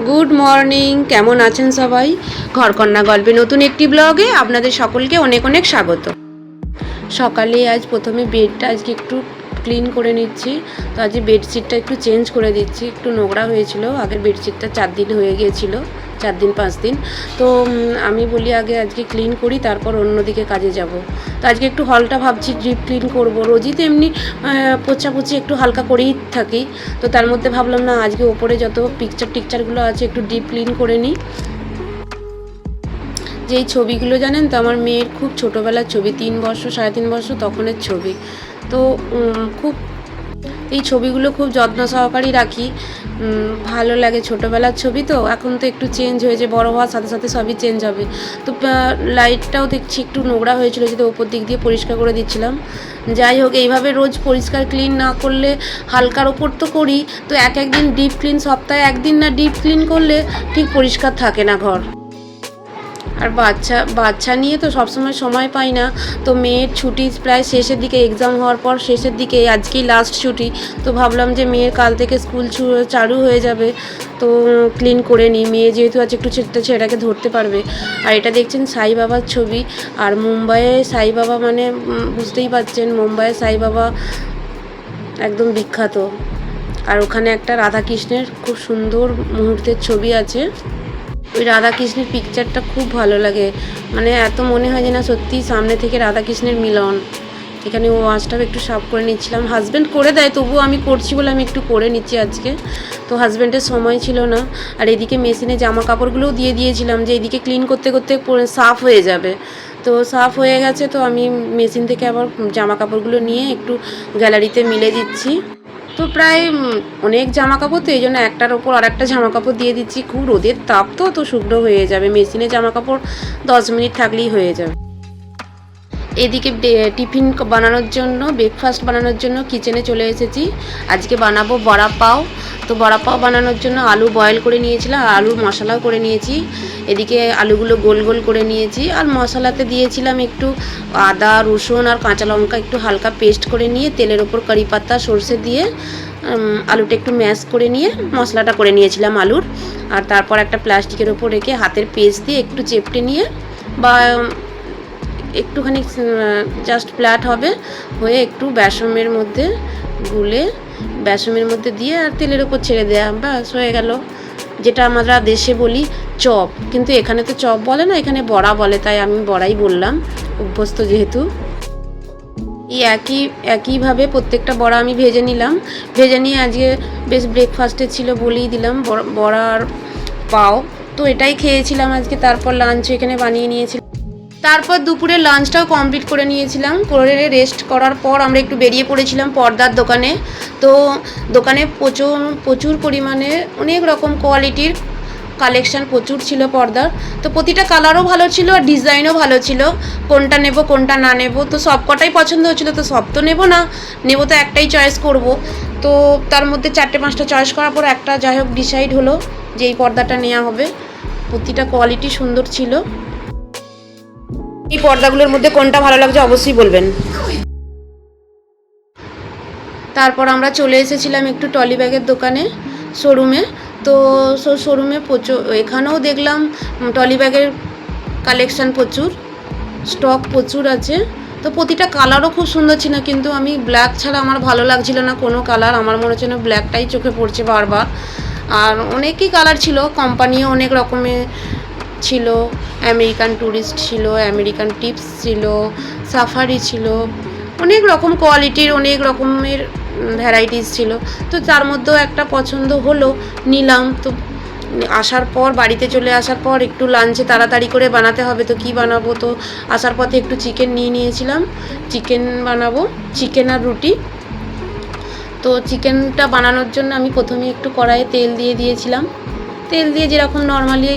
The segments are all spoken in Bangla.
গুড মর্নিং, কেমন আছেন সবাই? ঘরকন্যা গল্পে নতুন একটি ব্লগে আপনাদের সকলকে অনেক অনেক স্বাগত। সকালে আজ প্রথমে বেডটা আজকে একটু ক্লিন করে নিচ্ছি। তো আজকে বেডশিটটা একটু চেঞ্জ করে দিচ্ছি, একটু নোংরা হয়েছিল। আগের বেডশিটটা 4 দিন হয়ে গিয়েছিলো, 4 দিন 5 দিন। তো আমি বলি আগে আজকে ক্লিন করি, তারপর অন্যদিকে কাজে যাব। তো আজকে একটু হলটা ভাবছি ডিপ ক্লিন করব। রোজই তো এমনি পোছাপুছি একটু হালকা করেই থাকি। তো তার মধ্যে ভাবলাম না, আজকে ওপরে যত টিকচারগুলো আছে একটু ডিপ ক্লিন করে নিই। যে এই ছবিগুলো জানেন তো, আমার মেয়ের খুব ছোটোবেলার ছবি, 3 বছর 3.5 বছর তখনের ছবি। তো খুব এই ছবিগুলো খুব যত্ন সহকারেই রাখি, ভালো লাগে। ছোটোবেলার ছবি তো, এখন তো একটু চেঞ্জ হয়েছে, বড় হওয়ার সাথে সাথে সবই চেঞ্জ হবে। তো লাইটটাও দেখছি একটু নোংরা হয়েছিল, যেটা ওপর দিক দিয়ে পরিষ্কার করে দিচ্ছিলাম। যাই হোক, এইভাবে রোজ পরিষ্কার ক্লিন না করলে, হালকার ওপর তো করি, তো একদিন ডিপ ক্লিন, সপ্তাহে একদিন না ডিপ ক্লিন করলে ঠিক পরিষ্কার থাকে না ঘর। আর বাচ্চা নিয়ে তো সবসময় সময় পাই না। তো মেয়ের ছুটি প্রায় শেষের দিকে, এক্সাম হওয়ার পর শেষের দিকে, আজকেই লাস্ট ছুটি। তো ভাবলাম যে মেয়ের কাল থেকে স্কুল চালু হয়ে যাবে, তো ক্লিন করে নিই। মেয়ে যেহেতু আছে একটু ছেলেটাকে ধরতে পারবে। আর এটা দেখছেন সাই বাবার ছবি। আর মুম্বাইয়ে সাই বাবা মানে বুঝতেই পারছেন, মুম্বাইয়ে সাই বাবা একদম বিখ্যাত। আর ওখানে একটা রাধাকৃষ্ণের খুব সুন্দর মুহূর্তের ছবি আছে। ওই রাধাকৃষ্ণের পিকচারটা খুব ভালো লাগে, মানে এত মনে হয় যে না সত্যিই সামনে থেকে রাধাকৃষ্ণের মিলন। এখানে ওয়াশটাও একটু সাফ করে নিচ্ছিলাম, হাজব্যান্ড করে দেয়, তবুও আমি করছি বলে আমি একটু করে নিচ্ছি আজকে। তো হাজব্যান্ডের সময় ছিল না। আর এদিকে মেশিনে জামা কাপড়গুলোও দিয়ে দিয়েছিলাম, যে এদিকে ক্লিন করতে করতে সাফ হয়ে যাবে। তো সাফ হয়ে গেছে, তো আমি মেশিন থেকে আবার জামা কাপড়গুলো নিয়ে একটু গ্যালারিতে মিলে দিচ্ছি। তো প্রায় অনেক জামা কাপড়, তো এই জন্য একটার ওপর আর একটা জামা কাপড় দিয়ে দিচ্ছি। খুব রোদের তাপ তো শুকনো হয়ে যাবে। মেশিনে জামা কাপড় 10 মিনিট থাকলেই হয়ে যাবে। এদিকে টিফিন বানানোর জন্য, ব্রেকফাস্ট বানানোর জন্য কিচেনে চলে এসেছি। আজকে বানাবো বড়া পাও। তো বড়া পাও বানানোর জন্য আলু বয়েল করে নিয়েছিলাম, আর আলুর মশলাও করে নিয়েছি। এদিকে আলুগুলো গোল গোল করে নিয়েছি, আর মশলাতে দিয়েছিলাম একটু আদা, রসুন আর কাঁচা লঙ্কা একটু হালকা পেস্ট করে নিয়ে, তেলের ওপর কারি পাতা সর্ষে দিয়ে আলুটা একটু ম্যাশ করে নিয়ে মশলাটা করে নিয়েছিলাম আলুর। আর তারপর একটা প্লাস্টিকের ওপর রেখে হাতের পেস্ট দিয়ে একটু চেপটে নিয়ে, বা একটুখানি জাস্ট ফ্ল্যাট হয়ে একটু বেসমের মধ্যে গুলে, বেসমের মধ্যে দিয়ে আর তেলের ওপর ছেড়ে দেওয়া, ব্যাস হয়ে গেল। যেটা আমরা দেশে বলি চপ, কিন্তু এখানে তো চপ বলে না, এখানে বড়া বলে, তাই আমি বড়াই বললাম, অভ্যস্ত যেহেতু। এই একইভাবে প্রত্যেকটা বড়া আমি ভেজে নিলাম। ভেজে নিয়ে আজকে বেশ ব্রেকফাস্টে ছিল বলেই দিলাম বড়া আর পাও। তো এটাই খেয়েছিলাম আজকে। তারপর লাঞ্চ এখানে বানিয়ে নিয়েছিলাম। তারপর দুপুরে লাঞ্চটাও কমপ্লিট করে নিয়েছিলাম। করে রেস্ট করার পর আমরা একটু বেরিয়ে পড়েছিলাম পর্দার দোকানে। তো দোকানে প্রচুর পরিমাণে অনেক রকম কোয়ালিটির কালেকশান প্রচুর ছিল পর্দার। তো প্রতিটা কালারও ভালো ছিল আর ডিজাইনও ভালো ছিল। কোনটা নেব কোনটা না নেব, তো সব কটাই পছন্দ হচ্ছিলো। তো সব তো নেব না, নেব তো একটাই চয়েস করব। তো তার মধ্যে 4-5টা চয়েস করার পর একটা যাই হোক ডিসাইড হলো যে এই পর্দাটা নেওয়া হবে। প্রতিটা কোয়ালিটি সুন্দর ছিল। এই পর্দাগুলোর মধ্যে কোনটা ভালো লাগছে অবশ্যই বলবেন। তারপর আমরা চলে এসেছিলাম একটু টলি ব্যাগের দোকানে, শোরুমে। তো শোরুমে এখানেও দেখলাম টলি ব্যাগের কালেকশান প্রচুর, স্টক প্রচুর আছে। তো প্রতিটা কালারও খুব সুন্দর ছিল, কিন্তু আমি ব্ল্যাক ছাড়া আমার ভালো লাগছিল না কোনো কালার। আমার মনে হচ্ছে না ব্ল্যাকটাই চোখে পড়ছে বারবার। আর অনেকই কালার ছিল, কোম্পানিও অনেক রকমের ছিল। আমেরিকান ট্যুরিস্ট ছিল, আমেরিকান টিপস ছিল, সাফারি ছিল, অনেক রকম কোয়ালিটির অনেক রকমের ভ্যারাইটিস ছিল। তো তার মধ্যেও একটা পছন্দ হলো, নিলাম। তো বাড়িতে চলে আসার পর একটু লাঞ্চে তাড়াতাড়ি করে বানাতে হবে, তো কি বানাবো। তো আসার পথে একটু চিকেন নিয়ে নিয়েছিলাম, চিকেন বানাবো, চিকেন আর রুটি। তো চিকেনটা বানানোর জন্য আমি প্রথমে একটু কড়াইয়ে তেল দিয়ে দিয়েছিলাম। তেল দিয়ে যেরকম নর্মালি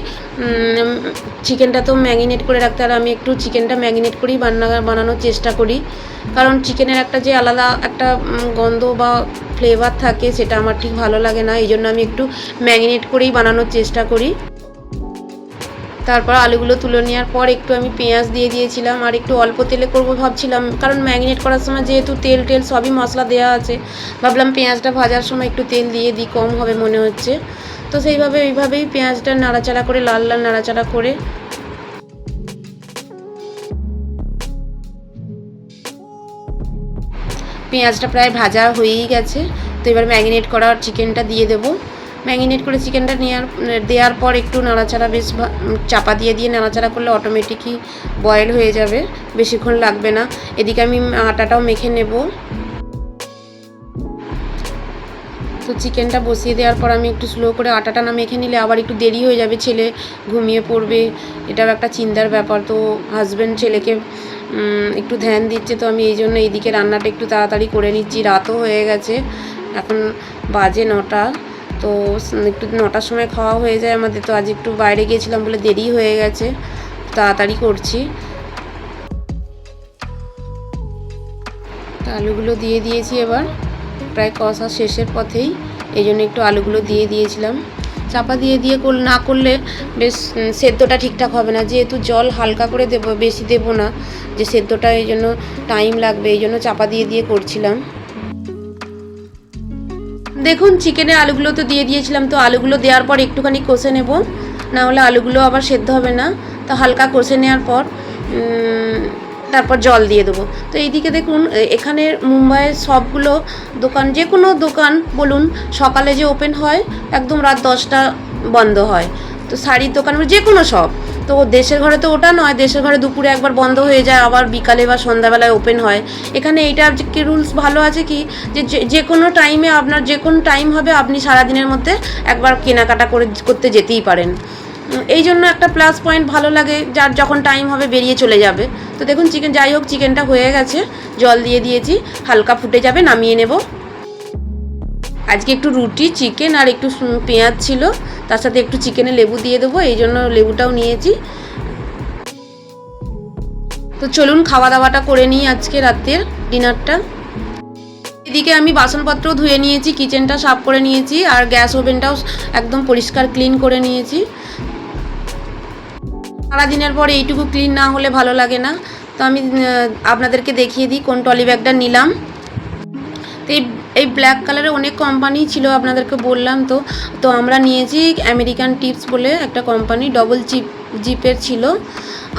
চিকেনটা তো ম্যারিনেট করে রাখতে, আর আমি একটু চিকেনটা ম্যারিনেট করেই বানানোর চেষ্টা করি। কারণ চিকেনের একটা যে আলাদা একটা গন্ধ বা ফ্লেভার থাকে, সেটা আমার ঠিক ভালো লাগে না। এই জন্য আমি একটু ম্যারিনেট করেই বানানোর চেষ্টা করি। তারপর আলুগুলো তুলে নেওয়ার পর একটু আমি পেঁয়াজ দিয়ে দিয়েছিলাম, আর একটু অল্প তেলে করবো ভাবছিলাম, কারণ ম্যারিনেট করার সময় যেহেতু তেল সবই মশলা দেওয়া আছে, ভাবলাম পেঁয়াজটা ভাজার সময় একটু তেল দিয়ে দিই, কম হবে মনে হচ্ছে। তো এইভাবেই পেঁয়াজটা নাড়াচাড়া করে লাল লাল নাড়াচাড়া করে পেঁয়াজটা প্রায় ভাজা হয়েই গেছে। তো এবার ম্যারিনেট করা চিকেনটা দিয়ে দেবো। ম্যারিনেট করে চিকেনটা দেওয়ার পর একটু নাড়াচাড়া বেশ চাপা দিয়ে নাড়াচাড়া করলে অটোমেটিকই বয়েল হয়ে যাবে, বেশিক্ষণ লাগবে না। এদিকে আমি আটাটাও মেখে নেব। তো চিকেনটা বসিয়ে দেওয়ার পর আমি একটু স্লো করে আটাটা না মেখে নিলে আবার একটু দেরি হয়ে যাবে, ছেলে ঘুমিয়ে পড়বে, এটাও একটা চিন্তার ব্যাপার। তো হাজব্যান্ড ছেলেকে একটু ধ্যান দিচ্ছে, তো আমি এই জন্য এইদিকে রান্নাটা একটু তাড়াতাড়ি করে নিচ্ছি। রাতও হয়ে গেছে, এখন বাজে 9টা। তো একটু 9টার সময় খাওয়া হয়ে যায় আমাদের। তো আজ একটু বাইরে গিয়েছিলাম বলে দেরি হয়ে গেছে, তাড়াতাড়ি করছি। তো আলুগুলো দিয়ে দিয়েছি, এবার প্রায় কষা শেষের পথেই, এই জন্য একটু আলুগুলো দিয়ে দিয়েছিলাম। চাপা দিয়ে না করলে বেশ সেদ্ধটা ঠিকঠাক হবে না, যেহেতু জল হালকা করে দেবো, বেশি দেবো না, যে সেদ্ধটা এই জন্য টাইম লাগবে, এই জন্য চাপা দিয়ে করছিলাম। দেখুন চিকেনে আলুগুলো তো দিয়ে দিয়েছিলাম। তো আলুগুলো দেওয়ার পর একটুখানি কষে নেব, না হলে আলুগুলো আবার সেদ্ধ হবে না। তো হালকা কষে নেওয়ার পর তারপর জল দিয়ে দেবো। তো এইদিকে দেখুন, এখানে মুম্বাইয়ের সবগুলো দোকান, যে কোনো দোকান বলুন, সকালে যে ওপেন হয় একদম রাত 10টা বন্ধ হয়। তো শাড়ির দোকান যে কোনো সব, তো দেশের ঘরে তো ওটা নয়, দেশের ঘরে দুপুরে একবার বন্ধ হয়ে যায়, আবার বিকালে বা সন্ধ্যাবেলায় ওপেন হয়। এখানে এইটা কি রুলস ভালো আছে কি, যে কোনো টাইমে আপনার যে কোনো টাইম হবে, আপনি সারাদিনের মধ্যে একবার কেনাকাটা করতে যেতেই পারেন। এই জন্য একটা প্লাস পয়েন্ট ভালো লাগে, যার যখন টাইম হবে বেরিয়ে চলে যাবে। তো দেখুন যাই হোক চিকেনটা হয়ে গেছে, জল দিয়ে দিয়েছি, হালকা ফুটে যাবে, নামিয়ে নেব। আজকে একটু রুটি, চিকেন আর একটু পেঁয়াজ ছিল, তার সাথে একটু চিকেনে লেবু দিয়ে দেবো, এই জন্য লেবুটাও নিয়েছি। তো চলুন খাওয়া দাওয়াটা করে নিই, আজকে রাতের ডিনারটা। এদিকে আমি বাসনপত্রও ধুয়ে নিয়েছি, কিচেনটা সাফ করে নিয়েছি, আর গ্যাস ওভেনটাও একদম পরিষ্কার ক্লিন করে নিয়েছি। সারাদিনের পর এইটুকু ক্লিন না হলে ভালো লাগে না। তো আমি আপনাদেরকে দেখিয়ে দিই কোন টলি ব্যাগটা নিলাম। তো এই ব্ল্যাক কালারের অনেক কোম্পানি ছিল, আপনাদেরকে বললাম। তো আমরা নিয়েছি আমেরিকান টিপস বলে একটা কোম্পানি, ডবল জিপের ছিল,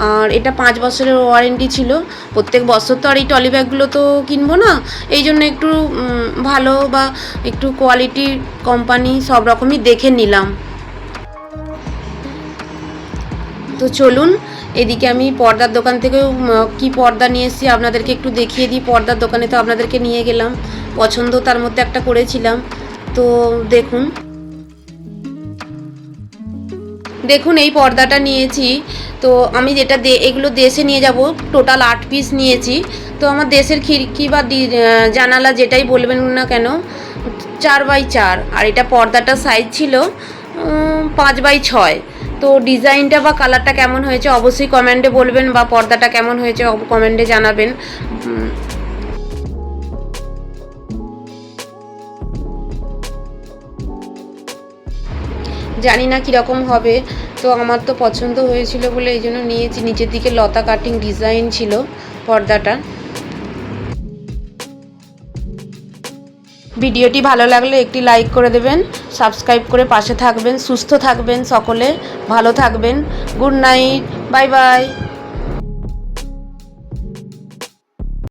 আর এটা 5 বছরের ওয়ারেন্টি ছিল। প্রত্যেক বছর তো আর এই টলি ব্যাগগুলো তো কিনবো না, এই জন্য একটু ভালো বা একটু কোয়ালিটির কোম্পানি সব রকমই দেখে নিলাম। তো চলুন, এদিকে আমি পর্দার দোকান থেকেও কি পর্দা নিয়ে এসেছি আপনাদেরকে একটু দেখিয়ে দিই। পর্দার দোকানে তো আপনাদেরকে নিয়ে গেলাম, পছন্দ তার মধ্যে একটা করেছিলাম। তো দেখুন এই পর্দাটা নিয়েছি। তো আমি এগুলো দেশে নিয়ে যাব, টোটাল 8 পিস নিয়েছি। তো আমার দেশের খিড়কি বা জানালা যেটাই বলবেন না কেন, 4x4, আর এটা পর্দাটার সাইজ ছিল 5x6। তো ডিজাইনটা বা কালারটা কেমন হয়েছে অবশ্যই কমেন্টে বলবেন, বা পর্দাটা কেমন হয়েছে কমেন্টে জানাবেন। জানি না কীরকম হবে, তো আমার তো পছন্দ হয়েছিল বলে এই জন্য নিয়েছি। নিচের দিকে লতা কাটিং ডিজাইন ছিল পর্দাটা। ভিডিওটি ভালো লাগলে একটি লাইক করে দেবেন, সাবস্ক্রাইব করে পাশে থাকবেন। সুস্থ থাকবেন সকলে, ভালো থাকবেন। Good night, bye bye.